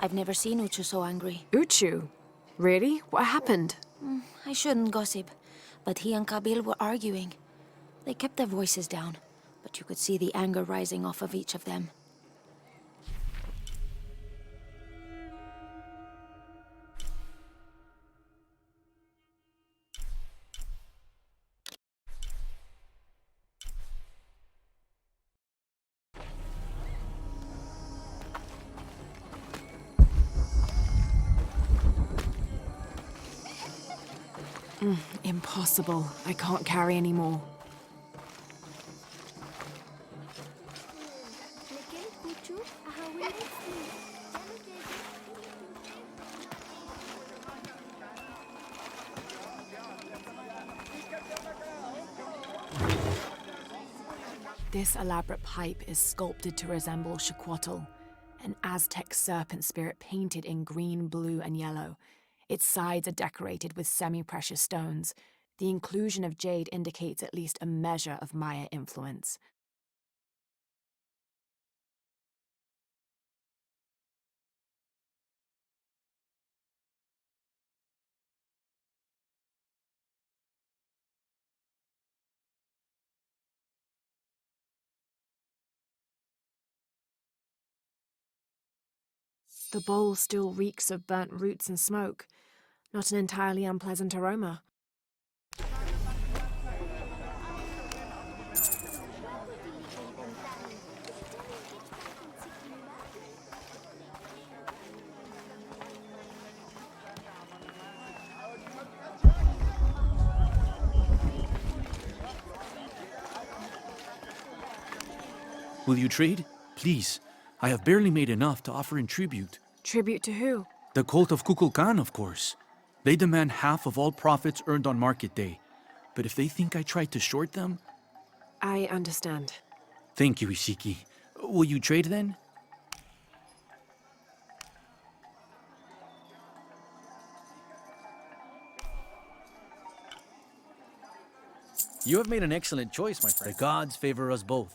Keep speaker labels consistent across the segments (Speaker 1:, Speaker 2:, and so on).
Speaker 1: I've never seen Uchu so angry.
Speaker 2: Uchu? Really? What happened?
Speaker 1: I shouldn't gossip, but he and Kabil were arguing. They kept their voices down, but you could see the anger rising off of each of them.
Speaker 2: Impossible. I can't carry anymore. This elaborate pipe is sculpted to resemble Xicuatl, an Aztec serpent spirit painted in green, blue, and yellow. Its sides are decorated with semi-precious stones. The inclusion of jade indicates at least a measure of Maya influence. The bowl still reeks of burnt roots and smoke. Not an entirely unpleasant aroma.
Speaker 3: Will you trade? Please. I have barely made enough to offer in tribute.
Speaker 2: Tribute to who?
Speaker 3: The cult of Kukulkan, of course. They demand half of all profits earned on market day. But if they think I tried to short them...
Speaker 2: I understand.
Speaker 3: Thank you, Ishiki. Will you trade then? You have made an excellent choice, my friend. The gods favor us both.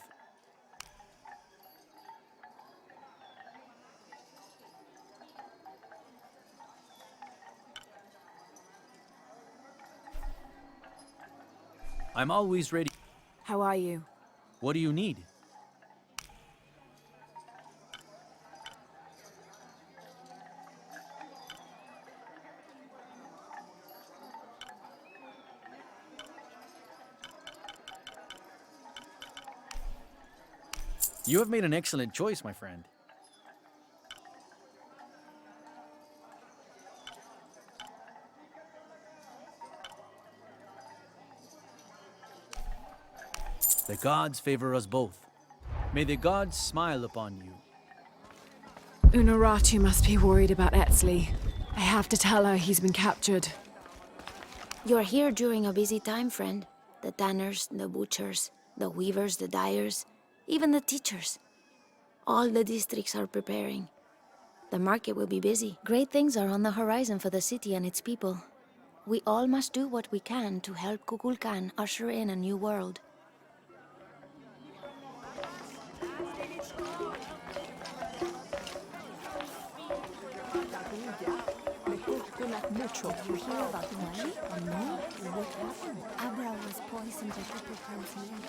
Speaker 3: I'm always ready.
Speaker 2: How are you?
Speaker 3: What do you need? You have made an excellent choice, my friend. The gods favor us both. May the gods smile upon you.
Speaker 2: Unuratu must be worried about Etzli. I have to tell her he's been captured.
Speaker 1: You're here during a busy time, friend. The tanners, the butchers, the weavers, the dyers, even the teachers. All the districts are preparing. The market will be busy. Great things are on the horizon for the city and its people. We all must do what we can to help Kukulkan usher in a new world.
Speaker 4: Mucho. You hear about money? No? What happened? Abra was poisoned by Kukulkan's men.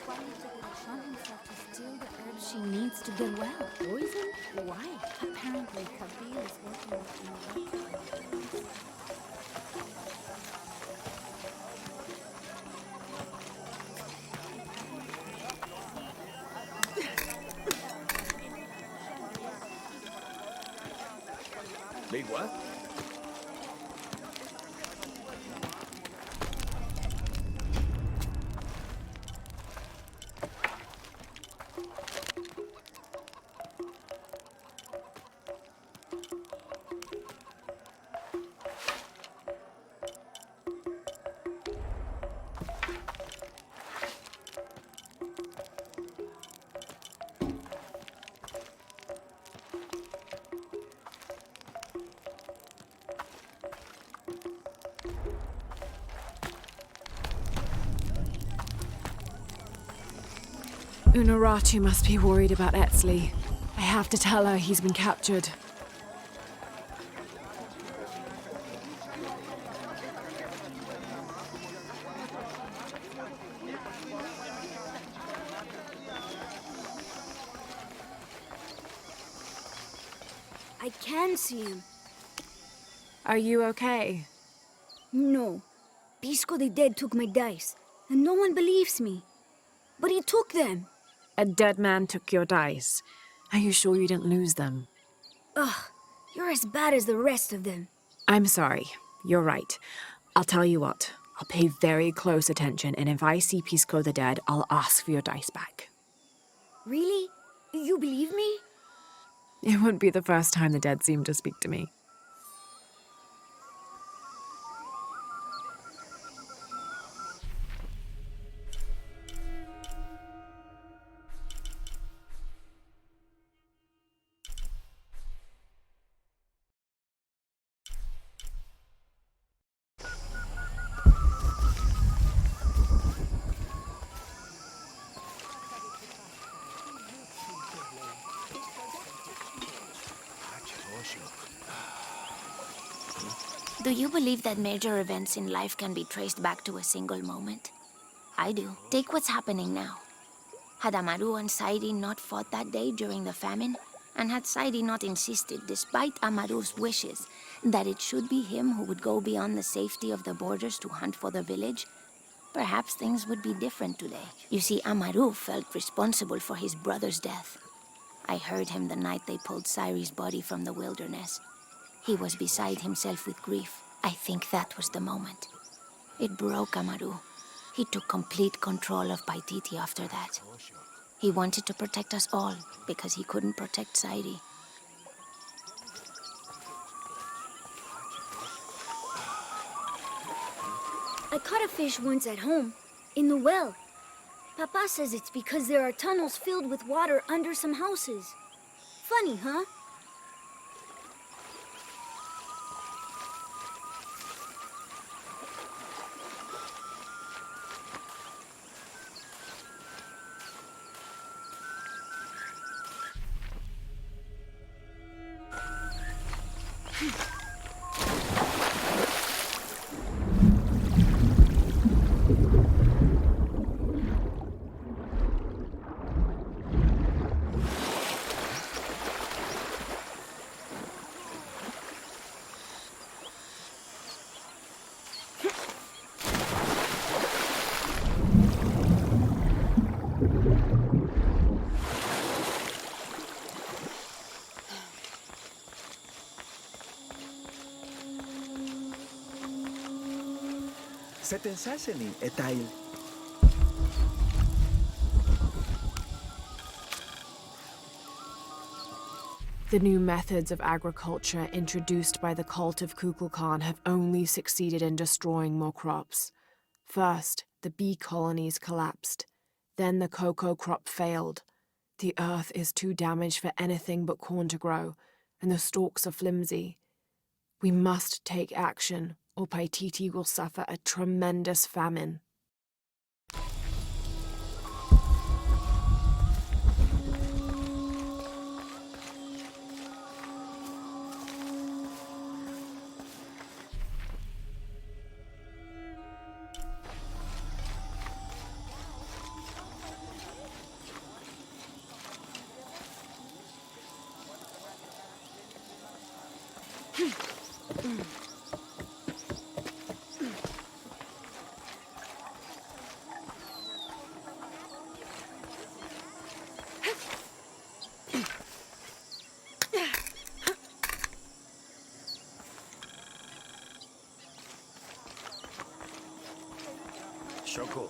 Speaker 4: Kwani took it upon himself to steal the herbs she needs to get well. Poison? Why? Apparently, Kabil is working with the
Speaker 5: Made what?
Speaker 2: Unuratu must be worried about Etzli. I have to tell her he's been captured.
Speaker 4: I can see him.
Speaker 2: Are you okay?
Speaker 4: No. Pisco the Dead took my dice, and no one believes me. But he took them.
Speaker 2: A dead man took your dice. Are you sure you didn't lose them?
Speaker 4: Ugh, you're as bad as the rest of them.
Speaker 2: I'm sorry. You're right. I'll tell you what. I'll pay very close attention, and if I see Pisco the Dead, I'll ask for your dice back.
Speaker 4: Really? You believe me?
Speaker 2: It wouldn't be the first time the dead seemed to speak to me.
Speaker 1: Do you believe that major events in life can be traced back to a single moment? I do. Take what's happening now. Had Amaru and Saidi not fought that day during the famine, and had Saidi not insisted, despite Amaru's wishes, that it should be him who would go beyond the safety of the borders to hunt for the village, perhaps things would be different today. You see, Amaru felt responsible for his brother's death. I heard him the night they pulled Sairi's body from the wilderness. He was beside himself with grief. I think that was the moment. It broke Amaru. He took complete control of Paititi after that. He wanted to protect us all, because he couldn't protect Sairi.
Speaker 4: I caught a fish once at home, in the well. Papa says it's because there are tunnels filled with water under some houses. Funny, huh?
Speaker 6: Setensaseni etail.
Speaker 2: The new methods of agriculture introduced by the cult of Kukulkan have only succeeded in destroying more crops. First, the bee colonies collapsed. Then the cocoa crop failed. The earth is too damaged for anything but corn to grow, and the stalks are flimsy. We must take action, or Paititi will suffer a tremendous famine.
Speaker 5: Shoko.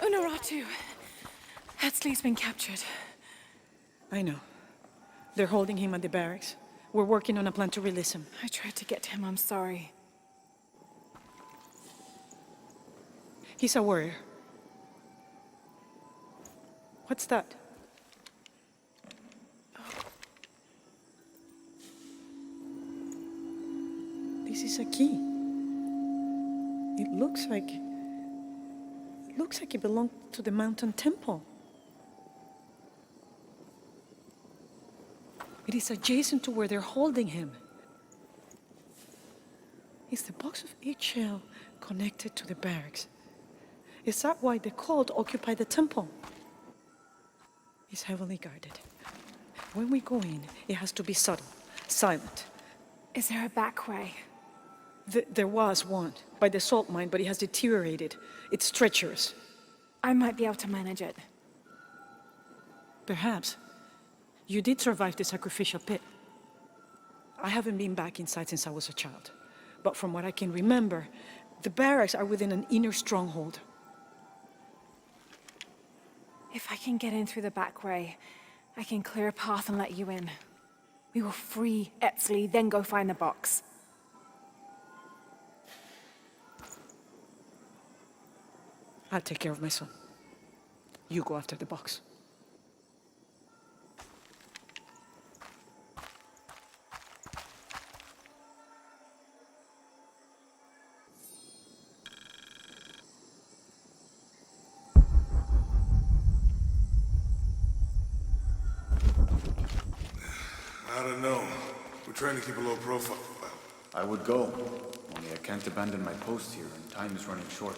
Speaker 7: Unaratu. Etzli's been captured.
Speaker 8: I know. They're holding him at the barracks. We're working on a plan to release him.
Speaker 7: I tried to get to him, I'm sorry.
Speaker 8: He's a warrior. What's that? This is a key. It looks like it belonged to the mountain temple. It is adjacent to where they're holding him. Is the box of each shell connected to the barracks? Is that why the cult occupied the temple? It's heavily guarded. When we go in, it has to be subtle, silent.
Speaker 7: Is there a back way?
Speaker 8: There was one, by the salt mine, but it has deteriorated. It's treacherous.
Speaker 7: I might be able to manage it.
Speaker 8: Perhaps. You did survive the sacrificial pit. I haven't been back inside since I was a child. But from what I can remember, the barracks are within an inner stronghold.
Speaker 7: If I can get in through the back way, I can clear a path and let you in. We will free Etzli, then go find the box.
Speaker 8: I'll take care of my son. You go after the box.
Speaker 6: I don't know. We're trying to keep a low profile.
Speaker 5: I would go, only I can't abandon my post here, and time is running short.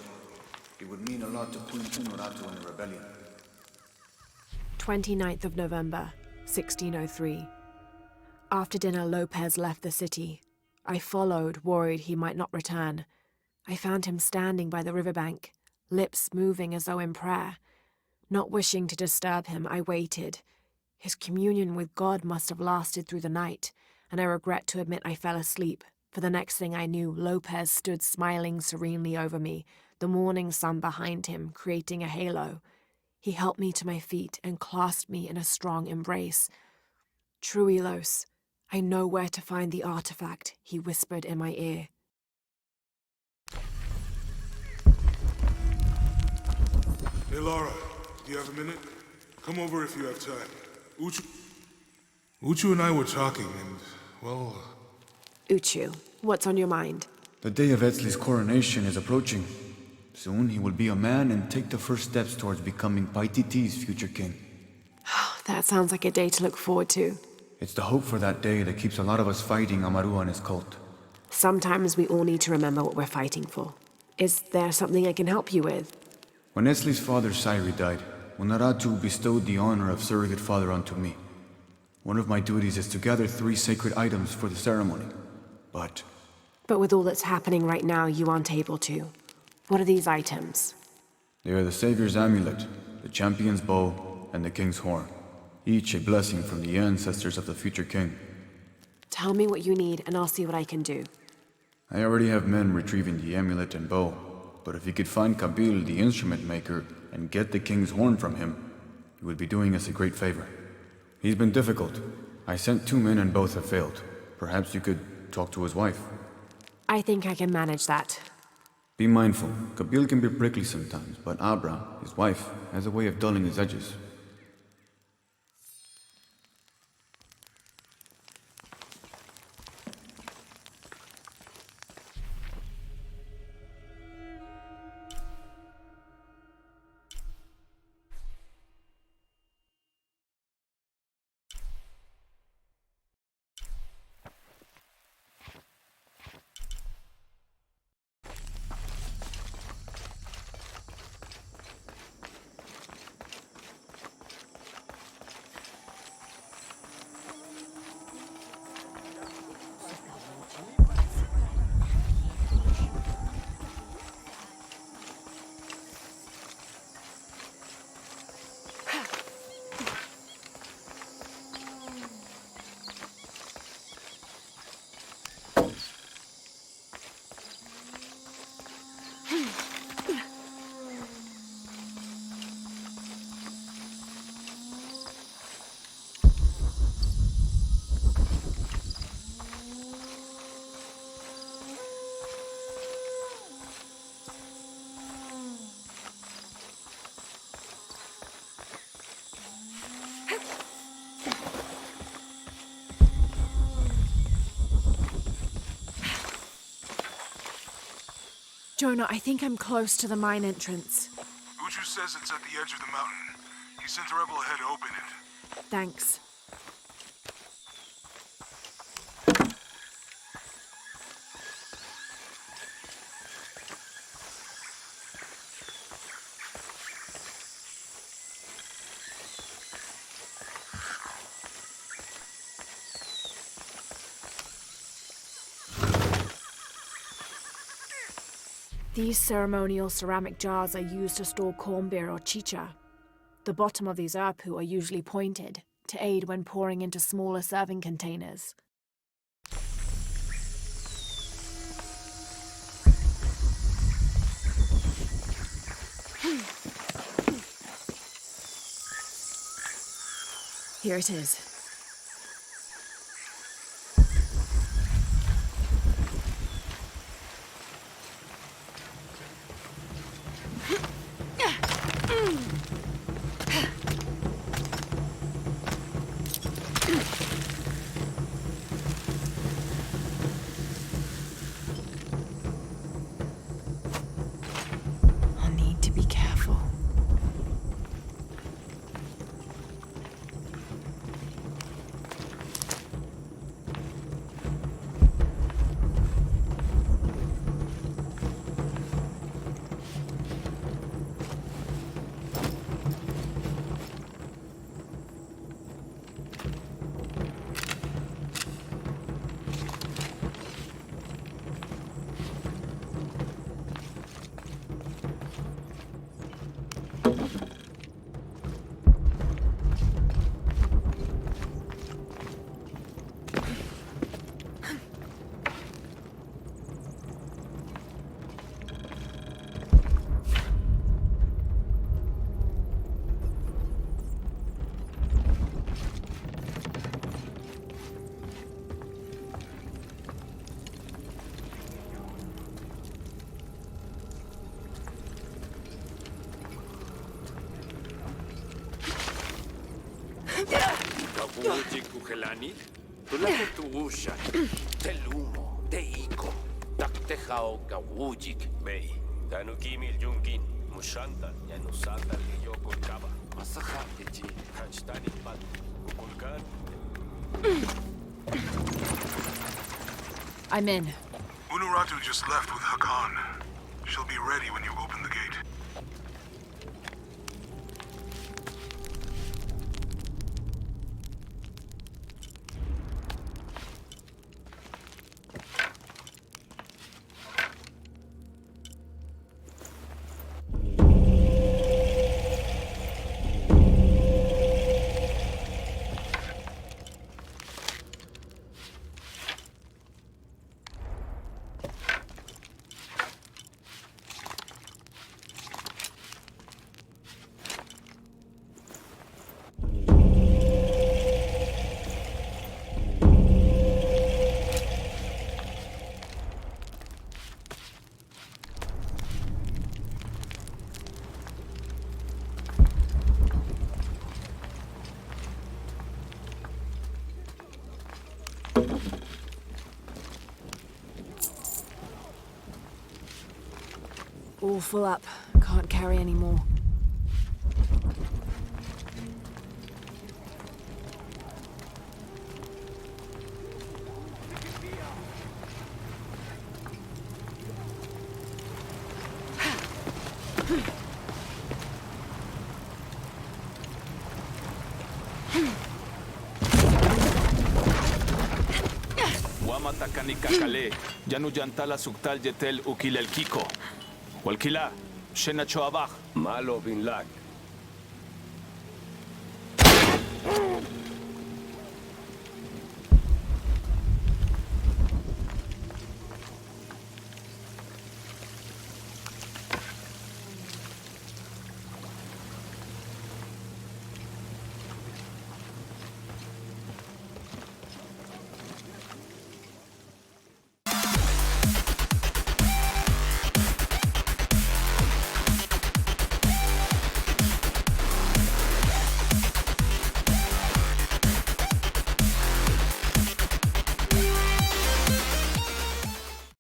Speaker 5: It would mean a lot to Queen Honoratu in the rebellion.
Speaker 2: 29th of November, 1603. After dinner, Lopez left the city. I followed, worried he might not return. I found him standing by the riverbank, lips moving as though in prayer. Not wishing to disturb him, I waited. His communion with God must have lasted through the night, and I regret to admit I fell asleep, for the next thing I knew, Lopez stood smiling serenely over me, the morning sun behind him, creating a halo. He helped me to my feet and clasped me in a strong embrace. Truilos, I know where to find the artifact, he whispered in my ear.
Speaker 6: Hey, Laura, do you have a minute? Come over if you have time. Uchu and I were talking, and, well...
Speaker 2: Uchu, what's on your mind?
Speaker 5: The day of Etzli's coronation is approaching. Soon he will be a man and take the first steps towards becoming Paititi's future king.
Speaker 2: That sounds like a day to look forward to.
Speaker 5: It's the hope for that day that keeps a lot of us fighting Amaru and his cult.
Speaker 2: Sometimes we all need to remember what we're fighting for. Is there something I can help you with?
Speaker 5: When Etzli's father Sairi died, Honoratu bestowed the honor of surrogate father onto me. One of my duties is to gather 3 sacred items for the ceremony. But
Speaker 2: with all that's happening right now, you aren't able to. What are these items?
Speaker 5: they are the Savior's amulet, the champion's bow, and the king's horn. Each a blessing from the ancestors of the future king.
Speaker 2: Tell me what you need and I'll see what I can do.
Speaker 5: I already have men retrieving the amulet and bow, but if you could find Kabil, the instrument maker, and get the king's horn from him, you would be doing us a great favor. He's been difficult. I sent 2 men and both have failed. Perhaps you could talk to his wife.
Speaker 2: I think I can manage that.
Speaker 5: Be mindful. Kabil can be prickly sometimes, but Abra, his wife, has a way of dulling his edges.
Speaker 2: Jonah, I think I'm close to the mine entrance.
Speaker 6: Uchu says it's at the edge of the mountain. He sent a rebel ahead to open it.
Speaker 2: Thanks. These ceremonial ceramic jars are used to store corn beer or chicha. The bottom of these apu are usually pointed, to aid when pouring into smaller serving containers. Here it is. I'll need to be careful.
Speaker 9: Kawuji kuhelani, tulake tuusha, telumo, teiko, taktejao kawujik, mei, tanukimil yungin, mushanta, yanusata liyoko kaba, masaha yeji, hanstani pat, kukulkan.
Speaker 2: I'm in.
Speaker 6: Unuratu just left with Hakan. She'll be ready when you open the gate.
Speaker 2: All full up. Can't carry any more.
Speaker 9: Wamatakani kakale, yanu yantala suktal yetel ukil el kiko. Walkila, shena choabach. Malo bin lak.